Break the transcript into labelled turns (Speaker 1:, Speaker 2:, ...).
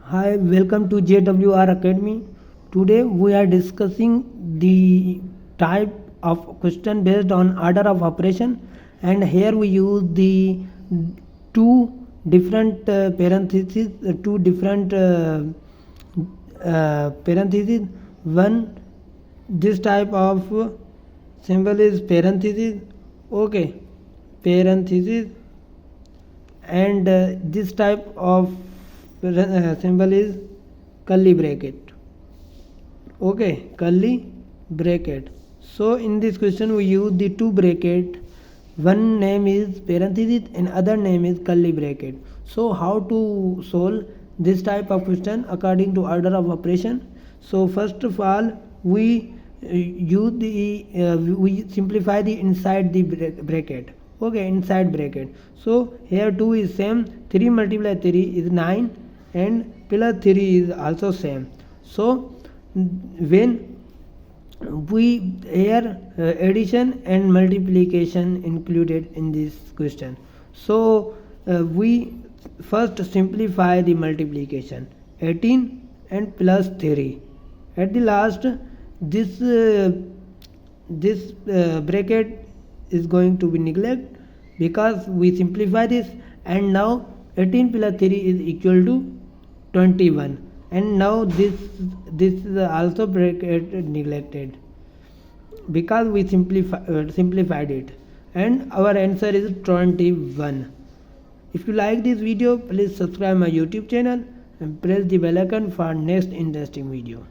Speaker 1: Hi, welcome to JWR Academy. Today we are discussing the type of question based on order of operation, and here we use the two different parentheses, two different parentheses. One, this type of symbol is parenthesis, okay, parenthesis, and this type of symbol is curly bracket, okay, curly bracket. So in this question we use the two bracket, one name is parenthesis and other name is curly bracket. So how to solve this type of question according to order of operation? So first of all we use the we simplify the inside the bracket, okay, inside bracket. So here 2 is same, 3 multiplied 3 is 9 and plus 3 is also same. So when we here addition and multiplication included in this question, so we first simplify the multiplication, 18 and plus 3. At the last this bracket is going to be neglected because we simplify this, and now 18 plus 3 is equal to 21, and now this is also bracket neglected because we simplified it, and our answer is 21. If you like this video, please subscribe my YouTube channel and press the bell icon for next interesting video.